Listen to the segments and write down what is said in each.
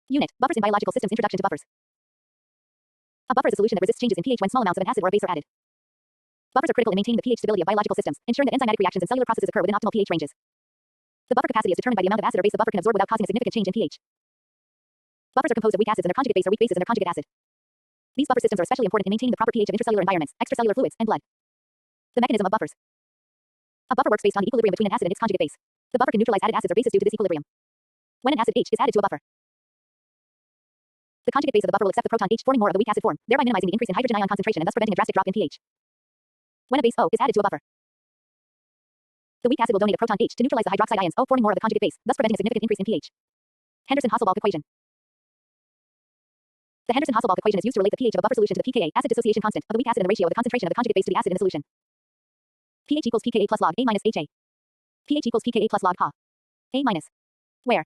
Unit. Buffers in biological systems. Introduction to buffers. A buffer is a solution that resists changes in pH when small amounts of an acid or a base are added. Buffers are critical in maintaining the pH stability of biological systems, ensuring that enzymatic reactions and cellular processes occur within optimal pH ranges. The buffer capacity is determined by the amount of acid or base the buffer can absorb without causing a significant change in pH. Buffers are composed of weak acids and their conjugate base or weak bases and their conjugate acid. These buffer systems are especially important in maintaining the proper pH of intracellular environments, extracellular fluids, and blood. The mechanism of buffers. A buffer works based on the equilibrium between an acid and its conjugate base. The buffer can neutralize added acids or bases due to this equilibrium. When an acid H is added to a buffer, the conjugate base of the buffer will accept the proton H, forming more of the weak acid form, thereby minimizing the increase in hydrogen ion concentration and thus preventing a drastic drop in pH. When a base O is added to a buffer, the weak acid will donate a proton H to neutralize the hydroxide ions O, forming more of the conjugate base, thus preventing a significant increase in pH. Henderson-Hasselbalch equation. The Henderson-Hasselbalch equation is used to relate the pH of a buffer solution to the pKa, acid dissociation constant, of the weak acid and the ratio of the concentration of the conjugate base to the acid in the solution. pH equals pKa plus log A minus HA. pH equals pKa plus log Ha. A minus. Where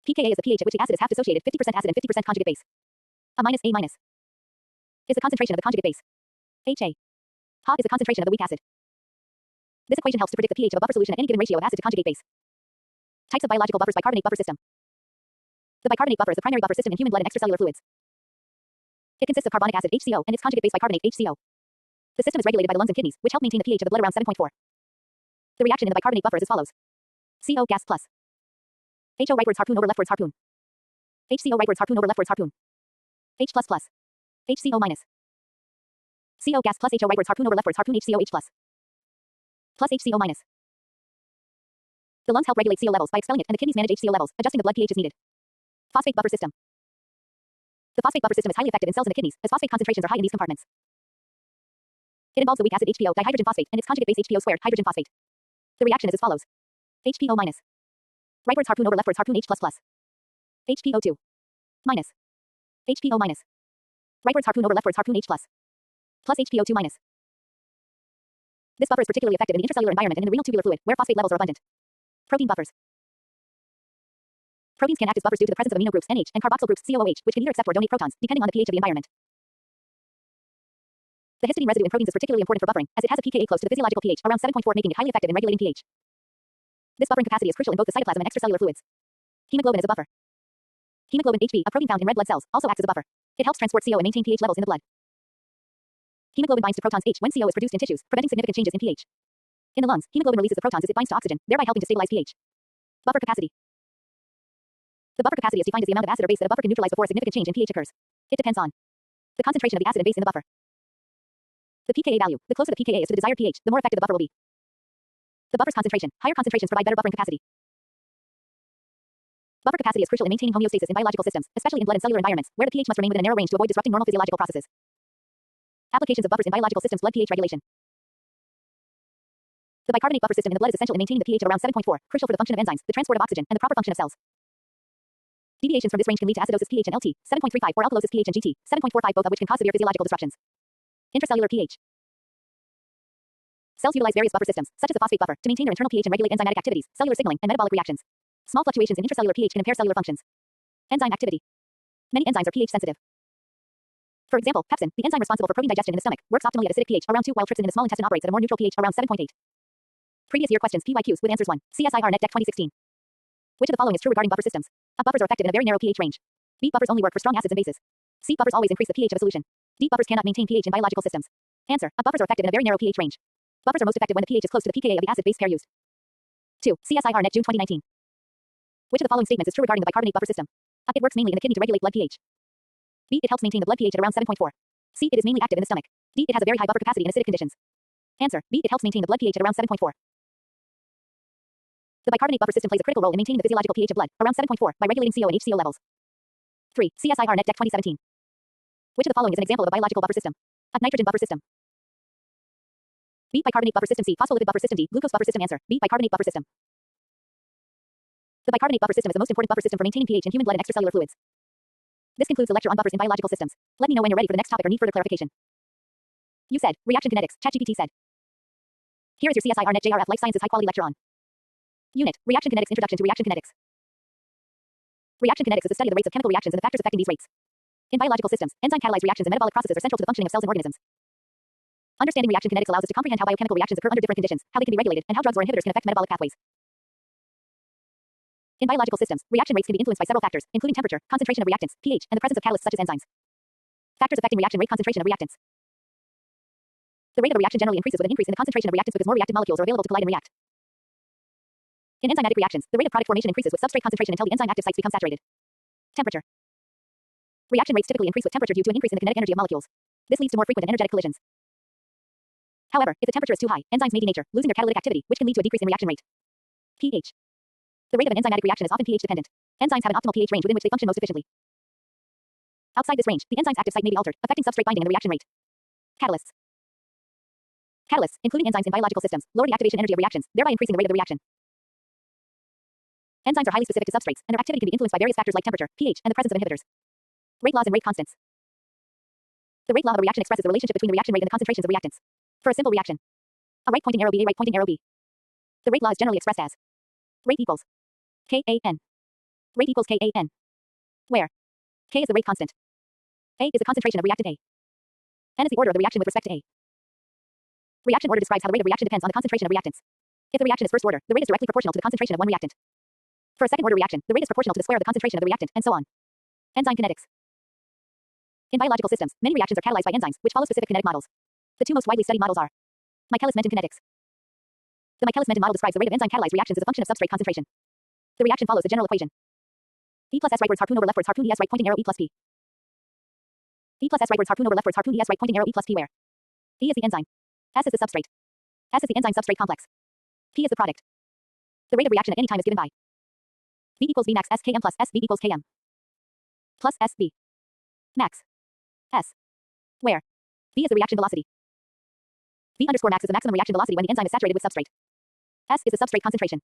pKa is the pH at which the acid is half dissociated, 50% acid and 50% conjugate base. A minus A minus is the concentration of the conjugate base. HA. Ha is the concentration of the weak acid. This equation helps to predict the pH of a buffer solution at any given ratio of acid to conjugate base. Types of biological buffers. Bicarbonate buffer system. The bicarbonate buffer is the primary buffer system in human blood and extracellular fluids. It consists of carbonic acid HCO and its conjugate base bicarbonate HCO. The system is regulated by the lungs and kidneys, which help maintain the pH of the blood around 7.4. The reaction in the bicarbonate buffer is as follows. CO gas plus HO rightwards harpoon over leftwards harpoon. HCO rightwards harpoon over leftwards harpoon. H plus plus HCO minus. CO gas plus HO rightwards harpoon over leftwards harpoon HCO H plus HCO minus. The lungs help regulate CO levels by expelling it, and the kidneys manage HCO levels, adjusting the blood pH as needed. Phosphate buffer system. The phosphate buffer system is highly effective in cells in the kidneys, as phosphate concentrations are high in these compartments. It involves the weak acid HPO dihydrogen phosphate and its conjugate base HPO squared hydrogen phosphate. The reaction is as follows. HPO minus. Rightwards harpoon over leftwards harpoon H plus plus. HPO2 minus. HPO minus. Rightwards harpoon over leftwards harpoon H plus HPO2 minus. This buffer is particularly effective in the intracellular environment and in the renal tubular fluid, where phosphate levels are abundant. Protein buffers. Proteins can act as buffers due to the presence of amino groups NH and carboxyl groups COOH, which can either accept or donate protons, depending on the pH of the environment. The histidine residue in proteins is particularly important for buffering, as it has a pKa close to the physiological pH, around 7.4, making it highly effective in regulating pH. This buffering capacity is crucial in both the cytoplasm and extracellular fluids. Hemoglobin is a buffer. Hemoglobin HB, a protein found in red blood cells, also acts as a buffer. It helps transport CO and maintain pH levels in the blood. Hemoglobin binds to protons H when CO is produced in tissues, preventing significant changes in pH. In the lungs, hemoglobin releases the protons as it binds to oxygen, thereby helping to stabilize pH. Buffer capacity. The buffer capacity is defined as the amount of acid or base that a buffer can neutralize before a significant change in pH occurs. It depends on the concentration of the acid and base in the buffer. The pKa value. The closer the pKa is to the desired pH, the more effective the buffer will be. The buffer's concentration. Higher concentrations provide better buffering capacity. Buffer capacity is crucial in maintaining homeostasis in biological systems, especially in blood and cellular environments, where the pH must remain within a narrow range to avoid disrupting normal physiological processes. Applications of buffers in biological systems. Blood pH regulation. The bicarbonate buffer system in the blood is essential in maintaining the pH of around 7.4, crucial for the function of enzymes, the transport of oxygen, and the proper function of cells. Deviations from this range can lead to acidosis pH and LT, 7.35, or alkalosis pH and GT, 7.45, both of which can cause severe physiological disruptions. Intracellular pH. Cells utilize various buffer systems, such as the phosphate buffer, to maintain their internal pH and regulate enzymatic activities, cellular signaling, and metabolic reactions. Small fluctuations in intracellular pH can impair cellular functions. Enzyme activity. Many enzymes are pH sensitive. For example, pepsin, the enzyme responsible for protein digestion in the stomach, works optimally at acidic pH around 2, while trypsin in the small intestine operates at a more neutral pH around 7.8. Previous year questions PYQs with answers 1. CSIR Net Deck 2016. Which of the following is true regarding buffer systems? A. Buffers are effective in a very narrow pH range. B. Buffers only work for strong acids and bases. C. Buffers always increase the pH of a solution. D. Buffers cannot maintain pH in biological systems. Answer. A. Buffers are effective in a very narrow pH range. Buffers are most effective when the pH is close to the pKa of the acid-base pair used. 2. CSIR Net June 2019. Which of the following statements is true regarding the bicarbonate buffer system? A. It works mainly in the kidney to regulate blood pH. B. It helps maintain the blood pH at around 7.4. C. It is mainly active in the stomach. D. It has a very high buffer capacity in acidic conditions. Answer. B. It helps maintain the blood pH at around 7.4. The bicarbonate buffer system plays a critical role in maintaining the physiological pH of blood, around 7.4, by regulating CO and HCO levels. 3. CSIR Net Deck 2017. Which of the following is an example of a biological buffer system? A. Nitrogen buffer system. B. Bicarbonate buffer system. C. Phospholipid buffer system. D. Glucose buffer system. Answer. B. Bicarbonate buffer system. The bicarbonate buffer system is the most important buffer system for maintaining pH in human blood and extracellular fluids. This concludes the lecture on buffers in biological systems. Let me know when you're ready for the next topic or need further clarification. You said, reaction kinetics, ChatGPT said. Here is your CSIR Net JRF Life Sciences high quality lecture on Unit, Reaction Kinetics. Introduction to Reaction Kinetics. Reaction kinetics is the study of the rates of chemical reactions and the factors affecting these rates. In biological systems, enzyme-catalyzed reactions and metabolic processes are central to the functioning of cells and organisms. Understanding reaction kinetics allows us to comprehend how biochemical reactions occur under different conditions, how they can be regulated, and how drugs or inhibitors can affect metabolic pathways. In biological systems, reaction rates can be influenced by several factors, including temperature, concentration of reactants, pH, and the presence of catalysts such as enzymes. Factors affecting reaction rate: concentration of reactants. The rate of a reaction generally increases with an increase in the concentration of reactants because more reactive molecules are available to collide and react. In enzymatic reactions, the rate of product formation increases with substrate concentration until the enzyme active sites become saturated. Temperature. Reaction rates typically increase with temperature due to an increase in the kinetic energy of molecules. This leads to more frequent and energetic collisions. However, if the temperature is too high, enzymes may denature, losing their catalytic activity, which can lead to a decrease in reaction rate. pH. The rate of an enzymatic reaction is often pH dependent. Enzymes have an optimal pH range within which they function most efficiently. Outside this range, the enzyme's active site may be altered, affecting substrate binding and the reaction rate. Catalysts. Catalysts, including enzymes in biological systems, lower the activation energy of reactions, thereby increasing the rate of the reaction. Enzymes are highly specific to substrates, and their activity can be influenced by various factors like temperature, pH, and the presence of inhibitors. Rate laws and rate constants. The rate law of a reaction expresses the relationship between the reaction rate and the concentrations of reactants. For a simple reaction, a right pointing arrow B, a right pointing arrow B. The rate law is generally expressed as rate equals KAN. Rate equals KAN. Where K is the rate constant. A is the concentration of reactant A. N is the order of the reaction with respect to A. Reaction order describes how the rate of reaction depends on the concentration of reactants. If the reaction is first order, the rate is directly proportional to the concentration of one reactant. For a second order reaction, the rate is proportional to the square of the concentration of the reactant, and so on. Enzyme kinetics. In biological systems, many reactions are catalyzed by enzymes, which follow specific kinetic models. The two most widely studied models are Michaelis-Menten kinetics. The Michaelis-Menten model describes the rate of enzyme-catalyzed reactions as a function of substrate concentration. The reaction follows the general equation. E plus S rightwards harpoon over leftwards harpoon E S right pointing arrow E plus P. E plus S rightwards harpoon over leftwards harpoon E S right pointing arrow E plus P where E is the enzyme. S is the substrate. S is the enzyme substrate complex. P is the product. The rate of reaction at any time is given by V equals V max S Km plus S V equals Km. Plus S V. Max. S. Where V is the reaction velocity. V underscore max is the maximum reaction velocity when the enzyme is saturated with substrate. S is the substrate concentration.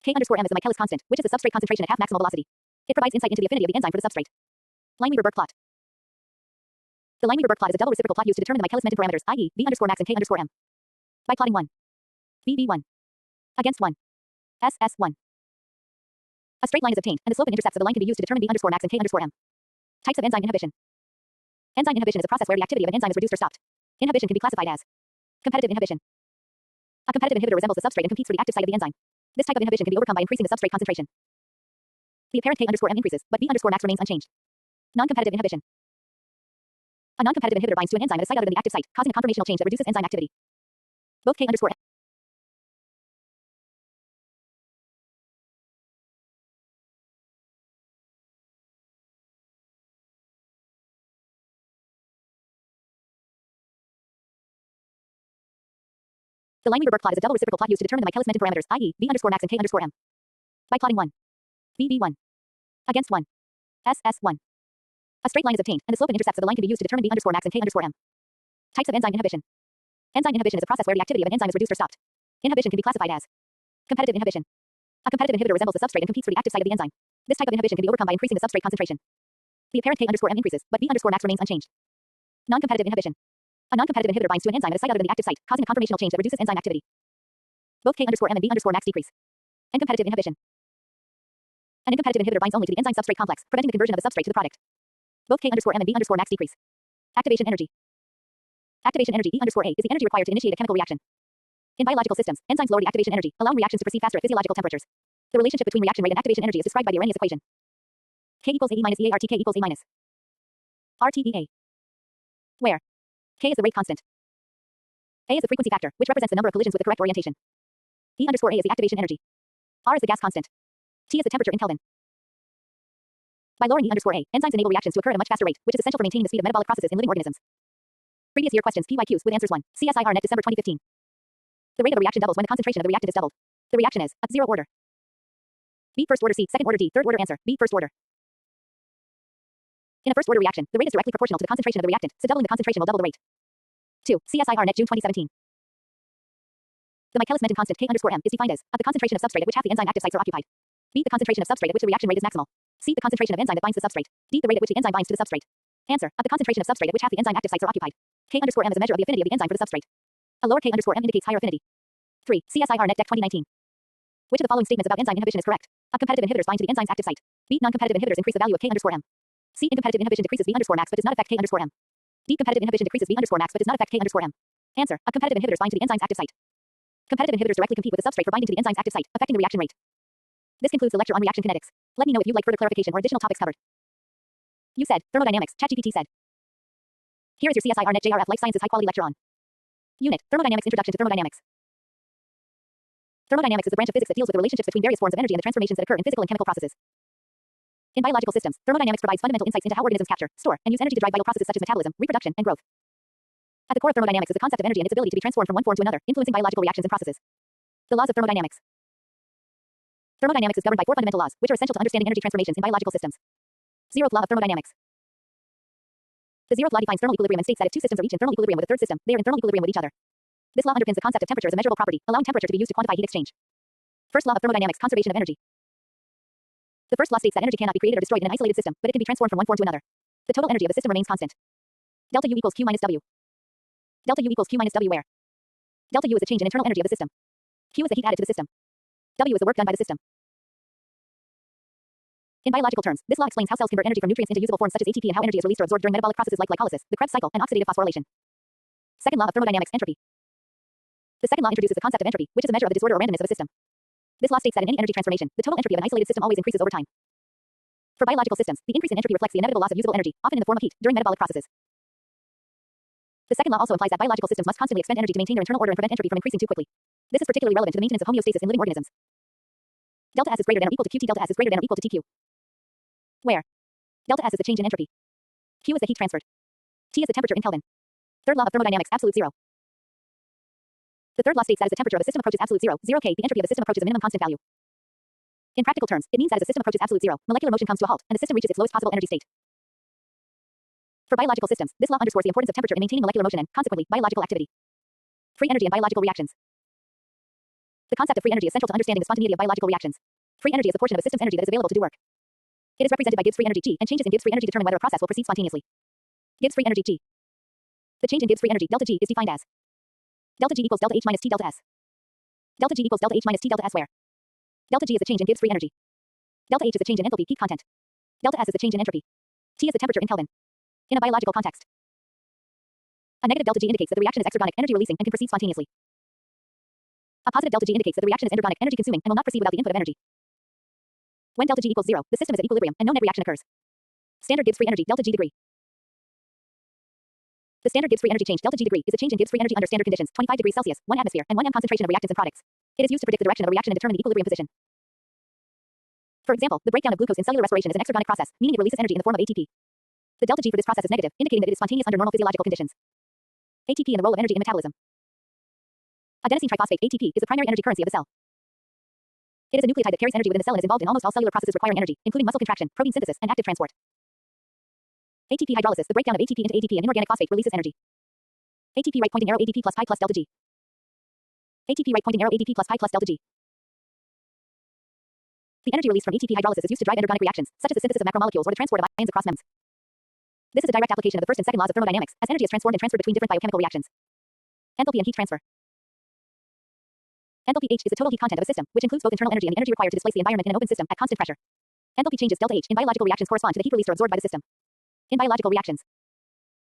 K underscore M is the Michaelis constant, which is the substrate concentration at half maximal velocity. It provides insight into the affinity of the enzyme for the substrate. Lineweaver-Burke plot. The Lineweaver-Burke plot is a double reciprocal plot used to determine the Michaelis-Menten parameters, i.e., V underscore max and K underscore M. By plotting 1. V1. Against 1. S1. A straight line is obtained, and the slope and intercepts of the line can be used to determine V underscore max and K underscore M. Types of enzyme inhibition. Enzyme inhibition is a process where the activity of an enzyme is reduced or stopped. Inhibition can be classified as competitive inhibition. A competitive inhibitor resembles the substrate and competes for the active site of the enzyme. This type of inhibition can be overcome by increasing the substrate concentration. The apparent K underscore M increases, but V underscore max remains unchanged. Non-competitive inhibition. A non-competitive inhibitor binds to an enzyme at a site other than the active site, causing a conformational change that reduces enzyme activity. Both K underscore M. The Lineweaver-Burke plot is a double reciprocal plot used to determine the Michaelis-Menten parameters, i.e., V underscore max and K underscore M. By plotting 1. V1. Against 1. S1. A straight line is obtained, and the slope and intercepts of the line can be used to determine V underscore max and K underscore M. Types of enzyme inhibition. Enzyme inhibition is a process where the activity of an enzyme is reduced or stopped. Inhibition can be classified as competitive inhibition. A competitive inhibitor resembles the substrate and competes for the active site of the enzyme. This type of inhibition can be overcome by increasing the substrate concentration. The apparent K underscore M increases, but V underscore max remains unchanged. Non-competitive inhibition. A non-competitive inhibitor binds to an enzyme at a site other than the active site, causing a conformational change that reduces enzyme activity. Both K underscore M and V underscore max decrease. Incompetitive inhibition. An incompetitive inhibitor binds only to the enzyme substrate complex, preventing the conversion of the substrate to the product. Both K underscore M and V underscore max decrease. Activation energy. Activation energy E underscore A is the energy required to initiate a chemical reaction. In biological systems, enzymes lower the activation energy, allowing reactions to proceed faster at physiological temperatures. The relationship between reaction rate and activation energy is described by the Arrhenius equation. K equals AE minus EART K equals A minus RTEA. Where K is the rate constant. A is the frequency factor, which represents the number of collisions with the correct orientation. E underscore A is the activation energy. R is the gas constant. T is the temperature in Kelvin. By lowering E underscore A, enzymes enable reactions to occur at a much faster rate, which is essential for maintaining the speed of metabolic processes in living organisms. Previous year questions PYQs with answers 1. CSIR net December 2015. The rate of a reaction doubles when the concentration of the reactant is doubled. The reaction is a zero order. B first order C second order D third order answer B first order. In a first order reaction, the rate is directly proportional to the concentration of the reactant, so doubling the concentration will double the rate. 2. CSIR net June 2017. The Michaelis-Menten constant K underscore M is defined as the concentration of substrate at which half the enzyme active sites are occupied. B the concentration of substrate at which the reaction rate is maximal. C the concentration of enzyme that binds to the substrate. D the rate at which the enzyme binds to the substrate. Answer: the concentration of substrate at which half the enzyme active sites are occupied. K underscore M is a measure of the affinity of the enzyme for the substrate. A lower K underscore M indicates higher affinity. 3. CSIR net Dec 2019. Which of the following statements about enzyme inhibition is correct? A competitive inhibitors bind to the enzyme's active site. B non-competitive inhibitors increase the value of K underscore M. C incompetitive inhibition decreases V underscore max but does not affect K underscore M. D competitive inhibition decreases V underscore max but does not affect K underscore M. Answer: a competitive inhibitors bind to the enzyme's active site. Competitive inhibitors directly compete with the substrate for binding to the enzyme's active site, affecting the reaction rate. This concludes the lecture on reaction kinetics. Let me know if you'd like further clarification or additional topics covered. You said, thermodynamics, ChatGPT said. Here is your CSIR Net JRF Life Sciences High Quality Lecture on Unit, Thermodynamics Introduction to Thermodynamics. Thermodynamics is the branch of physics that deals with the relationships between various forms of energy and the transformations that occur in physical and chemical processes. In biological systems, thermodynamics provides fundamental insights into how organisms capture, store, and use energy to drive vital processes such as metabolism, reproduction, and growth. At the core of thermodynamics is the concept of energy and its ability to be transformed from one form to another, influencing biological reactions and processes. The laws of thermodynamics. Thermodynamics is governed by four fundamental laws, which are essential to understanding energy transformations in biological systems. Zeroth law of thermodynamics. The zeroth law defines thermal equilibrium and states that if two systems are each in thermal equilibrium with a third system, they are in thermal equilibrium with each other. This law underpins the concept of temperature as a measurable property, allowing temperature to be used to quantify heat exchange. First law of thermodynamics, conservation of energy. The first law states that energy cannot be created or destroyed in an isolated system, but it can be transformed from one form to another. The total energy of the system remains constant. Delta U equals Q minus W. Delta U equals Q minus W where delta U is the change in internal energy of the system. Q is the heat added to the system. W is the work done by the system. In biological terms, this law explains how cells convert energy from nutrients into usable forms such as ATP and how energy is released or absorbed during metabolic processes like glycolysis, the Krebs cycle, and oxidative phosphorylation. Second law of thermodynamics, entropy. The second law introduces the concept of entropy, which is a measure of the disorder or randomness of a system. This law states that in any energy transformation, the total entropy of an isolated system always increases over time. For biological systems, the increase in entropy reflects the inevitable loss of usable energy, often in the form of heat, during metabolic processes. The second law also implies that biological systems must constantly expend energy to maintain their internal order and prevent entropy from increasing too quickly. This is particularly relevant to the maintenance of homeostasis in living organisms. Delta S is greater than or equal to QT. Delta S is greater than or equal to TQ. Where delta S is the change in entropy. Q is the heat transferred. T is the temperature in Kelvin. Third law of thermodynamics, absolute zero. The third law states that as the temperature of a system approaches absolute zero, 0 K, the entropy of the system approaches a minimum constant value. In practical terms, it means that as a system approaches absolute zero, molecular motion comes to a halt, and the system reaches its lowest possible energy state. For biological systems, this law underscores the importance of temperature in maintaining molecular motion and, consequently, biological activity. Free energy and biological reactions. The concept of free energy is central to understanding the spontaneity of biological reactions. Free energy is the portion of a system's energy that is available to do work. It is represented by Gibbs free energy G, and changes in Gibbs free energy determine whether a process will proceed spontaneously. Gibbs free energy G. The change in Gibbs free energy delta G is defined as delta G equals delta H minus T delta S. Delta G equals delta H minus T delta S where delta G is the change in Gibbs free energy. Delta H is the change in enthalpy heat content. Delta S is the change in entropy. T is the temperature in Kelvin. In a biological context, a negative delta G indicates that the reaction is exergonic, energy releasing, and can proceed spontaneously. A positive delta G indicates that the reaction is endergonic, energy consuming, and will not proceed without the input of energy. When delta G equals 0, the system is at equilibrium, and no net reaction occurs. Standard Gibbs free energy delta G degree. The standard Gibbs free energy change delta G degree is a change in Gibbs free energy under standard conditions, 25 degrees Celsius, 1 atmosphere, and 1 m concentration of reactants and products. It is used to predict the direction of a reaction and determine the equilibrium position. For example, the breakdown of glucose in cellular respiration is an exergonic process, meaning it releases energy in the form of ATP. The delta G for this process is negative, indicating that it is spontaneous under normal physiological conditions. ATP and the role of energy in metabolism. Adenosine triphosphate ATP is the primary energy currency of the cell. It is a nucleotide that carries energy within the cell and is involved in almost all cellular processes requiring energy, including muscle contraction, protein synthesis, and active transport. ATP hydrolysis, the breakdown of ATP into ATP and inorganic phosphate releases energy. ATP right pointing arrow ADP plus pi plus delta G. ATP right pointing arrow ADP plus pi plus delta G. The energy released from ATP hydrolysis is used to drive endergonic reactions, such as the synthesis of macromolecules or the transport of ions across MEMS. This is a direct application of the first and second laws of thermodynamics, as energy is transformed and transferred between different biochemical reactions. Enthalpy and heat transfer. Enthalpy H is the total heat content of a system, which includes both internal energy and the energy required to displace the environment in an open system at constant pressure. Enthalpy changes delta H in biological reactions correspond to the heat released or absorbed by the system. In biological reactions,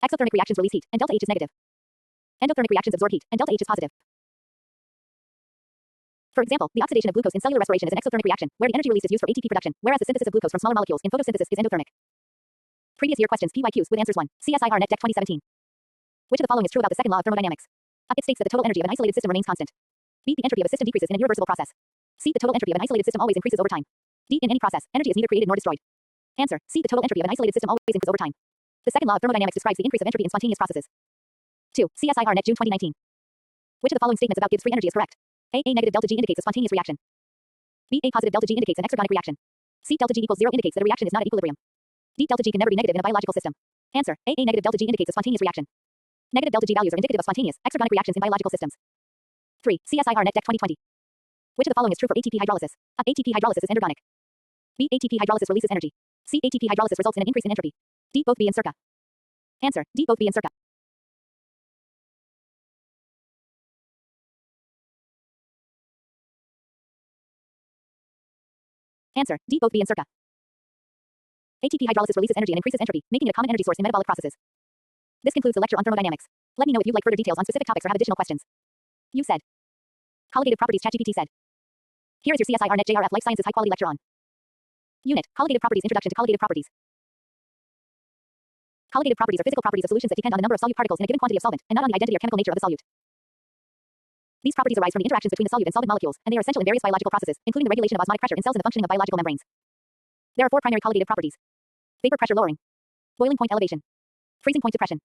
exothermic reactions release heat, and delta H is negative. Endothermic reactions absorb heat, and delta H is positive. For example, the oxidation of glucose in cellular respiration is an exothermic reaction, where the energy released is used for ATP production, whereas the synthesis of glucose from smaller molecules in photosynthesis is endothermic. Previous year questions PYQs with answers 1. CSIR Net Deck 2017. Which of the following is true about the second law of thermodynamics? A. It states that the total energy of an isolated system remains constant. B. The entropy of a system decreases in an irreversible process. C. The total entropy of an isolated system always increases over time. D. In any process, energy is neither created nor destroyed. Answer. C. The total entropy of an isolated system always increases over time. The second law of thermodynamics describes the increase of entropy in spontaneous processes. 2. CSIR Net June 2019. Which of the following statements about Gibbs free energy is correct? A. A negative delta G indicates a spontaneous reaction. B. A positive delta G indicates an exergonic reaction. C. Delta G equals 0 indicates that a reaction is not at equilibrium. D. Delta G can never be negative in a biological system. Answer. A. A negative delta G indicates a spontaneous reaction. Negative delta G values are indicative of spontaneous, exergonic reactions in biological systems. 3. CSIR Net Deck 2020. Which of the following is true for ATP hydrolysis? A. ATP hydrolysis is endergonic. B. ATP hydrolysis releases energy. C. ATP hydrolysis results in an increase in entropy. D. Both B and circa. Answer. D. Both B and circa. Answer. D. Both B and circa. ATP hydrolysis releases energy and increases entropy, making it a common energy source in metabolic processes. This concludes the lecture on thermodynamics. Let me know if you'd like further details on specific topics or have additional questions. You said. Colligative properties ChatGPT said. Here is your CSIR Net JRF Life Sciences High Quality Lecture on Unit, Colligative Properties. Introduction to Colligative Properties. Colligative properties are physical properties of solutions that depend on the number of solute particles in a given quantity of solvent, and not on the identity or chemical nature of the solute. These properties arise from the interactions between the solute and solvent molecules, and they are essential in various biological processes, including the regulation of osmotic pressure in cells and the functioning of biological membranes. There are four primary colligative properties: vapor pressure lowering, boiling point elevation, freezing point depression,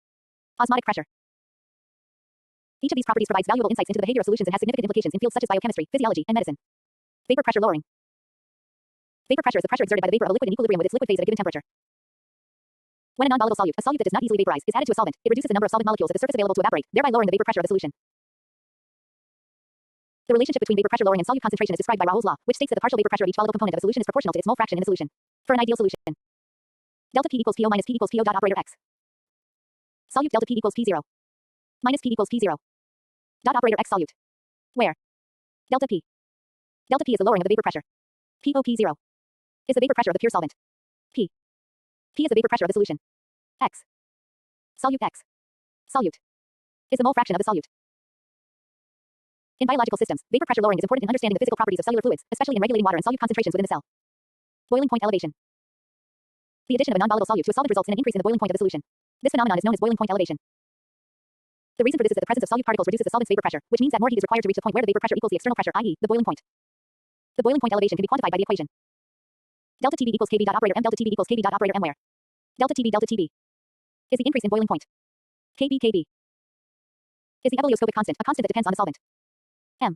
osmotic pressure. Each of these properties provides valuable insights into the behavior of solutions and has significant implications in fields such as biochemistry, physiology, and medicine. Vapor pressure lowering. Vapor pressure is the pressure exerted by the vapor of a liquid in equilibrium with its liquid phase at a given temperature. When a non-volatile solute, a solute that does not easily vaporize, is added to a solvent, it reduces the number of solvent molecules at the surface available to evaporate, thereby lowering the vapor pressure of the solution. The relationship between vapor pressure lowering and solute concentration is described by Raoult's law, which states that the partial vapor pressure of each volatile component of a solution is proportional to its mole fraction in the solution. For an ideal solution, delta P equals PO minus P equals PO dot operator X. Solute delta P equals P0 minus P equals P0 dot operator X solute, where delta P is the lowering of the vapor pressure. PO P0 is the vapor pressure of the pure solvent. P is the vapor pressure of the solution. X solute is the mole fraction of the solute. In biological systems, vapor pressure lowering is important in understanding the physical properties of cellular fluids, especially in regulating water and solute concentrations within the cell. Boiling point elevation. The addition of a non-volatile solute to a solvent results in an increase in the boiling point of the solution. This phenomenon is known as boiling point elevation. The reason for this is that the presence of solute particles reduces the solvent's vapor pressure, which means that more heat is required to reach the point where the vapor pressure equals the external pressure, i.e., the boiling point. The boiling point elevation can be quantified by the equation delta TB equals KB dot operator M delta TB equals KB dot operator M, where delta TB is the increase in boiling point. KB is the ebullioscopic constant, a constant that depends on the solvent. M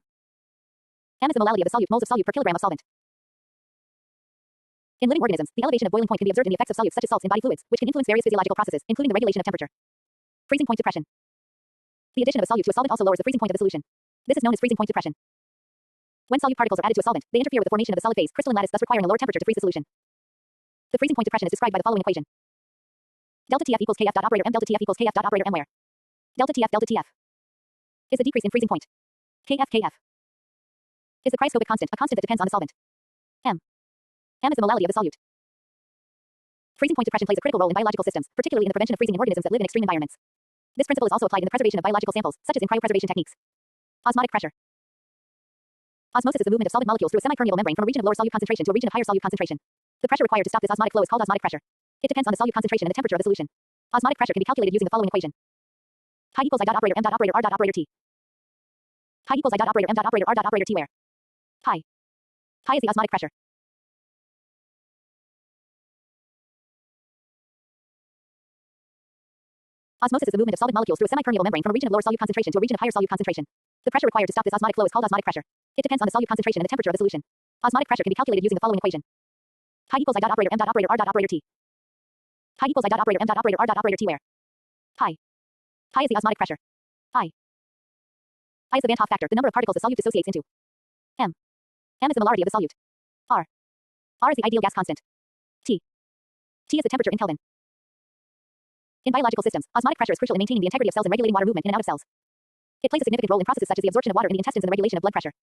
is the molality of the solute, moles of solute per kilogram of solvent. In living organisms, the elevation of boiling point can be observed in the effects of solutes such as salts in body fluids, which can influence various physiological processes, including the regulation of temperature. Freezing point depression. The addition of a solute to a solvent also lowers the freezing point of the solution. This is known as freezing point depression. When solute particles are added to a solvent, they interfere with the formation of the solid phase, crystalline lattice, thus requiring a lower temperature to freeze the solution. The freezing point depression is described by the following equation. Delta TF equals KF dot operator M delta TF equals KF dot operator M, where delta TF is the decrease in freezing point. KF is the cryoscopic constant, a constant that depends on the solvent. M is the molality of the solute. Freezing point depression plays a critical role in biological systems, particularly in the prevention of freezing in organisms that live in extreme environments. This principle is also applied in the preservation of biological samples, such as in cryopreservation techniques. Osmotic pressure. Osmosis is the movement of solvent molecules through a semi-permeable membrane from a region of lower solute concentration to a region of higher solute concentration. The pressure required to stop this osmotic flow is called osmotic pressure. It depends on the solute concentration and the temperature of the solution. Osmotic pressure can be calculated using the following equation. Pi equals I dot operator M dot operator R dot operator T. Pi equals I dot operator M dot operator R dot operator T, where pi is the osmotic pressure. Osmosis is the movement of solvent molecules through a semi-permeable membrane from a region of lower solute concentration to a region of higher solute concentration. The pressure required to stop this osmotic flow is called osmotic pressure. It depends on the solute concentration and the temperature of the solution. Osmotic pressure can be calculated using the following equation. Pi equals I dot operator M dot operator R dot operator T. Pi equals I dot operator M dot operator R dot operator T, where pi is the osmotic pressure. I is the Van 't Hoff factor, the number of particles the solute dissociates into. M is the molarity of the solute. R is the ideal gas constant. T is the temperature in Kelvin. In biological systems, osmotic pressure is crucial in maintaining the integrity of cells and regulating water movement in and out of cells. It plays a significant role in processes such as the absorption of water in the intestines and the regulation of blood pressure.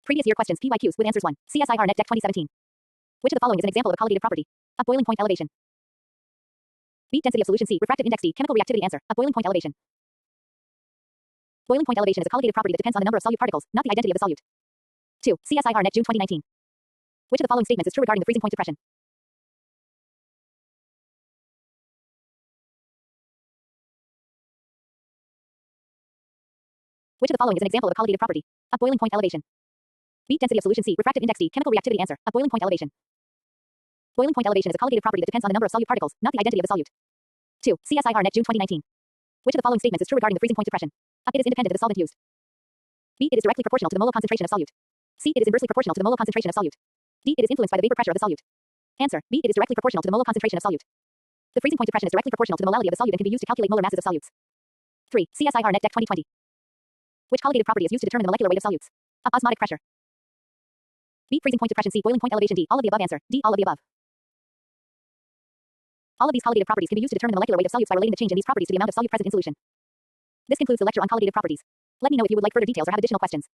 Previous year questions PYQs with answers 1. CSIR Net Deck 2017. Which of the following is an example of a colligative property? A boiling point elevation. Beat density of solution C, refractive index D, chemical reactivity. Answer. A boiling point elevation. Boiling point elevation is a colligative property that depends on the number of solute particles, not the identity of the solute. 2. CSIR Net June 2019. Which of the following statements is true regarding the freezing point depression? Which of the following is an example of a colligative property? A boiling point elevation. Beat density of solution C, refractive index D, chemical reactivity. Answer. A boiling point elevation. Boiling point elevation is a colligative property that depends on the number of solute particles, not the identity of the solute. 2. CSIR Net June 2019. Which of the following statements is true regarding the freezing point depression? A. It is independent of the solvent used. B. It is directly proportional to the molar concentration of solute. C. It is inversely proportional to the molar concentration of solute. D. It is influenced by the vapor pressure of the solute. Answer. B. It is directly proportional to the molar concentration of solute. The freezing point depression is directly proportional to the molality of the solute and can be used to calculate molar masses of solutes. 3. CSIR Net Deck 2020. Which colligative property is used to determine the molecular weight of solutes? A. Osmotic pressure. B. Freezing point depression. C. Boiling point elevation. D. All of the above. Answer. D. All of the above. All of these colligative properties can be used to determine the molecular weight of solutes by relating the change in these properties to the amount of solute present in solution. This concludes the lecture on colligative properties. Let me know if you would like further details or have additional questions.